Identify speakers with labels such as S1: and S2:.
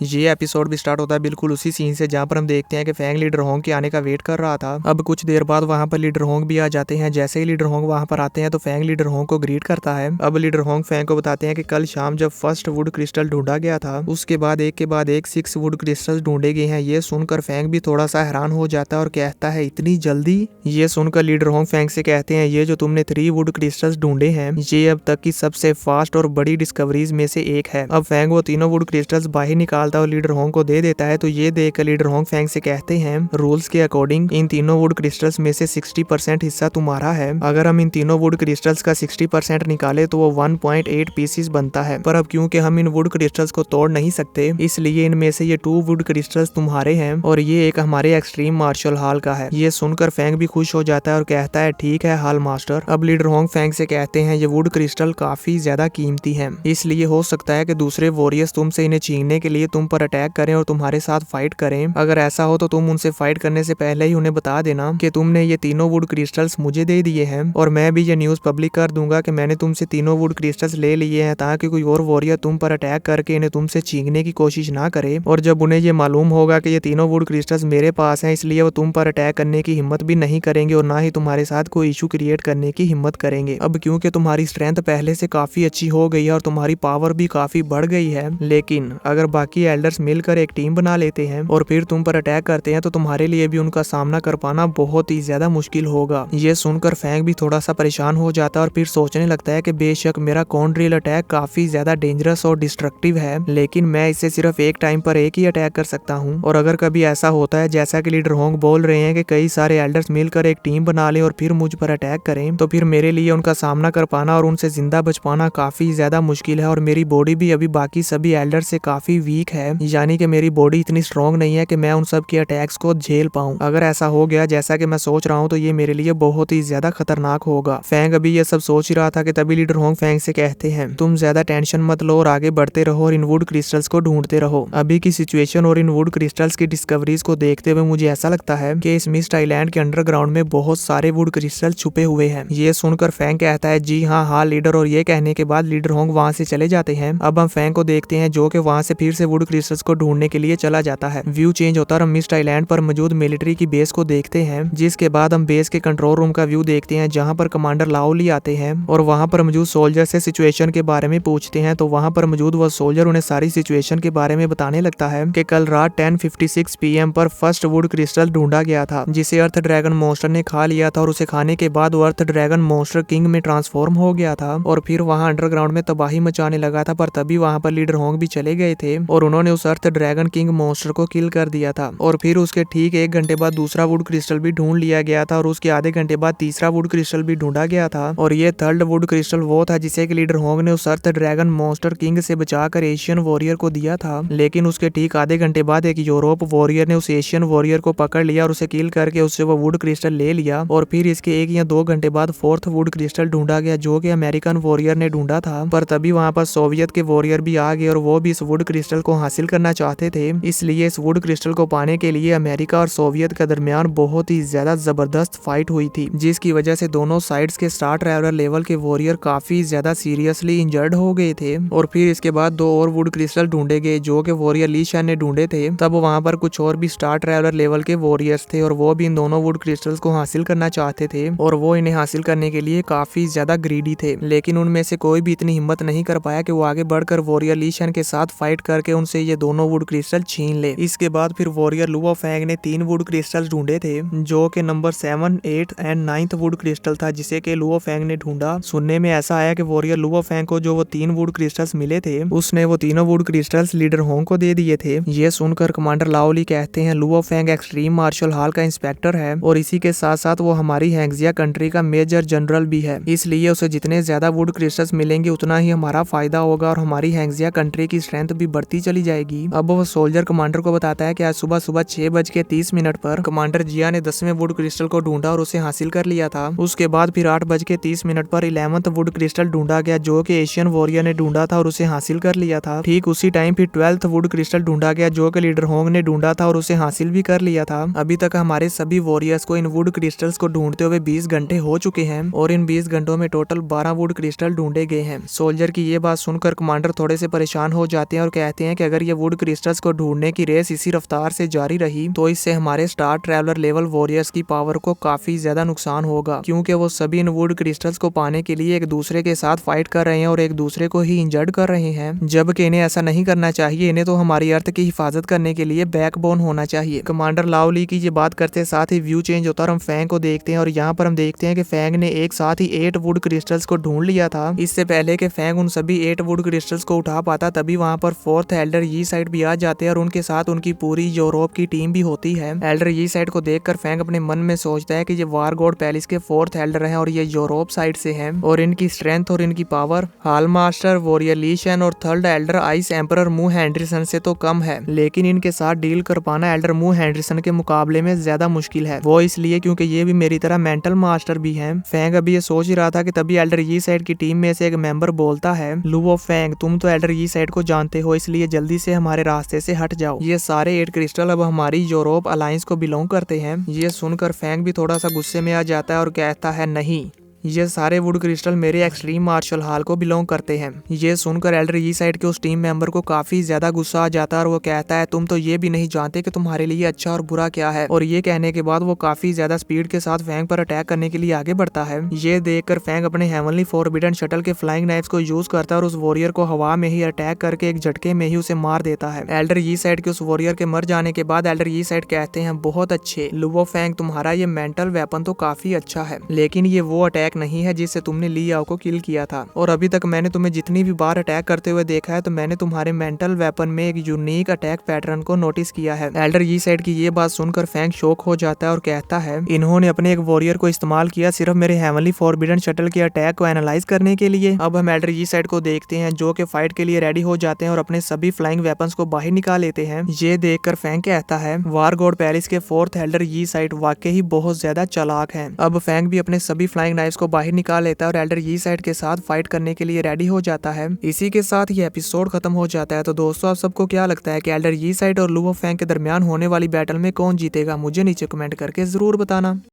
S1: ये एपिसोड भी स्टार्ट होता है बिल्कुल उसी सीन से जहाँ पर हम देखते हैं कि फैंग लीडर होंग के आने का वेट कर रहा था। अब कुछ देर बाद वहाँ पर लीडर होंग भी आ जाते हैं। जैसे ही लीडर होंग वहाँ पर आते हैं तो फैंग लीडर होंग को ग्रीट करता है। अब लीडर होंग फैंग को बताते हैं कि कल शाम जब फर्स्ट वुड क्रिस्टल ढूंढा गया था उसके बाद एक के बाद एक 6 वुड क्रिस्टल ढूंढे गए हैं। ये सुनकर फैंग भी थोड़ा सा हैरान हो जाता है और कहता है इतनी जल्दी। ये सुनकर लीडर होंग फैंग से कहते हैं ये जो तुमने 3 वुड क्रिस्टल्स ढूंढे हैं ये अब तक की सबसे फास्ट और बड़ी डिस्कवरीज में से एक है। अब फैंग वो तीनों वुड क्रिस्टल्स बाहर निकालता है और लीडर होंग को दे देता है। तो ये देखकर लीडर होंग फैंग से कहते हैं रूल्स के अकॉर्डिंग इन तीनों वुड क्रिस्टल्स में से 60% हिस्सा तुम्हारा है। अगर हम इन तीनों वुड क्रिस्टल्स का 60% निकाले तो वो 1.8 पीसेस बनता है। पर अब क्योंकि हम इन वुड क्रिस्टल्स को तोड़ नहीं सकते इसलिए इनमें से ये 2 वुड क्रिस्टल्स तुम्हारे हैं और ये एक हमारे एक्सट्रीम मार्शल हॉल का है। ये सुनकर फैंग भी खुश हो जाता है और कहता है ठीक है हॉल मास्टर। अब लीडर होंग फैंग से कहते हैं ये वुड क्रिस्टल काफी ज्यादा कीमती है इसलिए हो सकता है कि दूसरे वॉरियर्स तुमसे इन्हें छीनने के लिए तुम पर अटैक करें और तुम्हारे साथ फाइट करें। अगर ऐसा हो तो तुम उनसे फाइट करने से पहले ही उन्हें बता देना कि तुमने ये तीनों वुड क्रिस्टल्स मुझे दे दिए हैं और मैं भी ये न्यूज पब्लिक कर दूंगा कि मैंने तुमसे तीनों वुड क्रिस्टल्स ले लिए हैं ताकि कोई और वॉरियर तुम पर अटैक करके इन्हें तुमसे छीनने की कोशिश ना करे। और जब उन्हें ये मालूम होगा कि ये तीनों वुड क्रिस्टल्स मेरे पास हैं इसलिए वो तुम पर अटैक करने की हिम्मत भी नहीं करेंगे और ना ही तुम्हारे साथ कोई इशू क्रिएट करने की हिम्मत करेंगे। अब क्योंकि तुम्हारी स्ट्रेंथ पहले से काफी अच्छी हो गई है और तुम्हारी पावर भी काफी बढ़ गई है, लेकिन अगर बाकी एल्डर्स मिलकर एक टीम बना लेते हैं और फिर तुम पर अटैक करते हैं तो तुम्हारे लिए भी उनका सामना कर पाना बहुत ही ज्यादा मुश्किल होगा। ये सुनकर फैंग भी थोड़ा सा परेशान हो जाता है और फिर सोचने लगता है कि बेशक मेरा कॉन्ड्रिल अटैक काफी ज्यादा डेंजरस और डिस्ट्रक्टिव है लेकिन मैं इसे सिर्फ एक टाइम पर एक ही अटैक कर सकता हूँ। और अगर कभी ऐसा होता है जैसा कि लीडर होंग बोल रहे हैं कि कई सारे एल्डर्स मिलकर एक टीम बना ले और फिर मुझ पर अटैक करें तो फिर मेरे लिए उनका सामना कर पाना और उनसे जिंदा बच पाना काफी ज्यादा मुश्किल है। और मेरी बॉडी भी अभी बाकी सभी एल्डर से काफी वीक है, यानी कि मेरी बॉडी इतनी स्ट्रॉन्ग नहीं है कि मैं उन सब के अटैक्स को झेल पाऊं। अगर ऐसा हो गया जैसा कि मैं सोच रहा हूं तो ये मेरे लिए बहुत ही ज्यादा खतरनाक होगा। फैंग अभी ये सब सोच ही रहा था कि तभी लीडर होंग फैंग से कहते हैं तुम ज्यादा टेंशन मत लो और आगे बढ़ते रहो और इन वुड क्रिस्टल्स को ढूंढते रहो। अभी की सिचुएशन और इन वुड क्रिस्टल्स की डिस्कवरीज को देखते हुए मुझे ऐसा लगता है कि इस मिस्ट आइलैंड के अंडरग्राउंड में बहुत सारे वुड क्रिस्टल छुपे हुए हैं। ये सुनकर फैंग कहता है जी हाँ लीडर। और ये कहने के बाद लीडर होंग वहाँ से चले जाते हैं। अब हम फैंग को देखते हैं जो कि वहाँ से फिर से वुड क्रिस्टल्स को ढूंढने के लिए चला जाता है। व्यू चेंज होता है और हम मिस्ट आइलैंड पर मौजूद मिलिट्री की बेस को देखते हैं, जिसके बाद हम बेस के कंट्रोल रूम का व्यू देखते हैं जहाँ पर कमांडर लाओली आते हैं और वहाँ पर मौजूद सोल्जर से सिचुएशन के बारे में पूछते हैं। तो वहाँ पर मौजूद वो सोल्जर उन्हें सारी सिचुएशन के बारे में बताने लगता है कि कल रात 10:56 PM पर फर्स्ट वुड क्रिस्टल ढूंढा गया था जिसे अर्थ ड्रैगन मॉन्स्टर ने खा लिया था और उसे खाने के बाद वो अर्थ ड्रैगन मॉन्स्टर किंग में ट्रांसफॉर्म हो गया था और फिर वहाँ अंडरग्राउंड में तबाही मचाने लगा था। पर तभी वहाँ पर लीडर होंग भी चले गए थे और उन्होंने उस अर्थ ड्रैगन किंग मॉन्स्टर को किल कर दिया था। और फिर उसके ठीक 1 घंटे बाद दूसरा वुड क्रिस्टल भी ढूंढ लिया गया था और उसके आधे घंटे बाद तीसरा वुड क्रिस्टल भी ढूंढा गया था। और ये थर्ड वुड क्रिस्टल वो था जिसे लीडर होंग ने उस अर्थ ड्रैगन मॉन्स्टर किंग से बचाकर एशियन वॉरियर को दिया था। लेकिन उसके ठीक आधे घंटे बाद एक यूरोप वॉरियर ने उस एशियन वॉरियर को पकड़ लिया और उसे किल करके उससे वो वुड क्रिस्टल ले लिया। और फिर इसके 1 या 2 घंटे बाद फोर्थ वुड क्रिस्टल ढूंढा गया जो कि अमेरिकन वॉरियर ने ढूंढा था। पर तभी वहाँ पर सोवियत के वॉरियर भी आ गए और वो भी इस वुड क्रिस्टल को हासिल करना चाहते थे। इसलिए इस वुड क्रिस्टल को पाने के लिए अमेरिका और सोवियत के दरमियान बहुत ही ज्यादा जबरदस्त फाइट हुई थी, जिसकी वजह से दोनों साइड्स के स्टार ट्रैवलर लेवल के वॉरियर काफी ज्यादा सीरियसली इंजर्ड हो गए थे। और फिर इसके बाद 2 और वुड क्रिस्टल ढूंढे गए जो कि वॉरियर ली शैन ने ढूंढे थे। तब वहाँ पर कुछ और भी स्टार ट्रैवलर लेवल के वॉरियर्स थे और वो भी इन दोनों वुड क्रिस्टल्स को हासिल करना चाहते थे और वो इन्हें हासिल करने के लिए काफी ज्यादा ग्रीडी थे। लेकिन उनमें से कोई भी इतनी हिम्मत नहीं कर पाया कि वो आगे बढ़कर वॉरियर ली शैन के साथ फाइट करके उनसे ये दोनों वुड क्रिस्टल छीन ले। इसके बाद फिर वॉरियर लुओ फैंग ने 3 वुड क्रिस्टल ढूंढे थे जो कि number 7, 8 and 9th would crystal था जिसे कि लुओ फैंग ने ढूंढा। सुनने में ऐसा आया कि वॉरियर लुओ फैंग को जो वो 3 वुड क्रिस्टल्स मिले थे उसने वो तीनों वुड क्रिस्टल्स लीडर होंग को दे दिए थे। ये सुनकर कमांडर लाओली कहते हैं Luo Fang extreme martial hall का इंस्पेक्टर है और इसी के साथ साथ वो हमारी हैंगजिया कंट्री का मेजर जनरल भी है, इसलिए उसे जितने ज्यादा वुड क्रिस्टल्स मिलेंगे उतना ही हमारा फायदा होगा और हमारी हैंगजिया कंट्री की स्ट्रेंथ भी बढ़ती चली जाएगी। अब वो सोल्जर कमांडर को बताता है कि आज सुबह 6:30 पर कमांडर जिया ने 10वें वुड क्रिस्टल को ढूंढा और उसे हासिल कर लिया था। उसके बाद फिर 8:30 पर 11th वुड क्रिस्टल ढूंढा गया जो कि एशियन वॉरियर ने ढूंढा था और उसे हासिल कर लिया था। ठीक उसी टाइम फिर 12th वुड क्रिस्टल ढूंढा गया जो कि लीडर होंग ने ढूंढा था और उसे हासिल भी कर लिया था। अभी तक हमारे सभी वॉरियर्स को इन वुड क्रिस्टल्स को ढूंढते हुए 20 घंटे हो चुके हैं और इन 20 घंटों में टोटल 12 वुड क्रिस्टल ढूंढे गए हैं। सोल्जर की ये बात सुनकर कमांडर थोड़े से परेशान हो जाते हैं और कहते हैं कि अगर ये वुड क्रिस्टल्स को ढूंढने की रेस इसी रफ्तार से जारी रही तो इससे हमारे स्टार ट्रैवलर लेवल वॉरियर्स की पावर को काफी ज्यादा नुकसान होगा, क्योंकि वो सभी इन वुड क्रिस्टल्स को पाने के लिए एक दूसरे के साथ फाइट कर रहे हैं और एक दूसरे को ही इंजर्ड कर रहे हैं, जबकि इन्हें ऐसा नहीं करना चाहिए। इन्हें तो हमारी अर्थ की हिफाजत करने के लिए बैकबोन होना चाहिए। कमांडर लाओ ली की ये बात करते साथ ही व्यू चेंज होता और हम फैंग को देखते हैं और यहाँ पर हम देखते हैं कि फैंग ने एक साथ ही 8 वुड क्रिस्टल्स को ढूंढ लिया था। इससे पहले कि फैंग उन सभी 8 वुड क्रिस्टल्स को उठा पाता तभी वहाँ पर 4th एल्डर यी साइड भी आ जाते हैं और उनके साथ उनकी पूरी यूरोप की टीम भी होती है। एल्डर यी साइड को देखकर फैंग अपने मन में सोचता है कि ये वार गॉड पैलेस के 4th एल्डर हैं और ये यूरोप साइड से हैं और इनकी स्ट्रेंथ और इनकी पावर हाल मास्टर वॉरियर ली शेन और 3rd एल्डर आइस एम्परर मू हेनरिसन से तो कम है, लेकिन इनके साथ डील कर पाना एल्डर मू हेनरिसन के मुकाबले में ज्यादा मुश्किल है। वो इसलिए क्योंकि ये भी मेरी तरह मेंटल मास्टर भी हैं। फैंग अभी ये सोच ही रहा था कि तभी एल्डर यी साइड की टीम में से एक मेंबर बोलता है, लुओ फैंग तुम तो एल्डर यी साइड को जानते हो, इसलिए जल्दी से हमारे रास्ते से हट जाओ। ये सारे 8 क्रिस्टल अब हमारी यूरोप अलायंस को बिलोंग करते हैं। ये सुनकर फैंग भी थोड़ा सा गुस्से में आ जाता है और कहता है, नहीं, ये सारे वुड क्रिस्टल मेरे एक्सट्रीम मार्शल हॉल को बिलोंग करते हैं। ये सुनकर एल्डर यी साइड के उस टीम मेंबर को काफी ज्यादा गुस्सा आ जाता है और वो कहता है, तुम तो ये भी नहीं जानते कि तुम्हारे लिए अच्छा और बुरा क्या है। और ये कहने के बाद वो काफी ज्यादा स्पीड के साथ फैंग पर अटैक करने के लिए आगे बढ़ता है। ये देखकर फैंग अपने हेवनली फॉरबिडन शटल के फ्लाइंग नाइफ्स को यूज करता है और उस वॉरियर को हवा में ही अटैक करके एक झटके में ही उसे मार देता है। एल्डर यी साइड के उस वॉरियर के मर जाने के बाद एल्डर यी साइड कहते हैं, बहुत अच्छे लुओ फैंग, तुम्हारा ये मेंटल वेपन तो काफी अच्छा है, लेकिन ये वो अटैक नहीं है जिससे तुमने ली याओ को किल किया था। और अभी तक मैंने तुम्हें जितनी भी बार अटैक करते हुए देखा है तो मैंने तुम्हारे मेंटल वेपन में एक यूनिक अटैक पैटर्न को नोटिस किया है। एल्डर यी साइड की ये बात सुनकर फैंग शॉक हो जाता है और कहता है, इन्होंने अपने एक वॉरियर को इस्तेमाल किया सिर्फ मेरे हेवनली फॉरबिडन शटल के अटैक को एनालाइज करने के लिए। अब हम एल्डर यी साइड को देखते हैं जो कि फाइट के लिए रेडी हो जाते हैं और अपने सभी फ्लाइंग वेपन्स को बाहर निकाल लेते हैं। ये देखकर फैंग कहता है, वार गॉड पैलेस के 4th एल्डर यी साइड वाकई ही बहुत ज्यादा चालाक हैं। अब फैंग भी अपने सभी फ्लाइंग नाइफ्स को बाहर निकाल लेता है और एल्डर यी साइड के साथ फाइट करने के लिए रेडी हो जाता है। इसी के साथ ये एपिसोड खत्म हो जाता है। तो दोस्तों, आप सबको क्या लगता है कि एल्डर यी साइड और लुओ फैंग के दरमियान होने वाली बैटल में कौन जीतेगा? मुझे नीचे कमेंट करके जरूर बताना।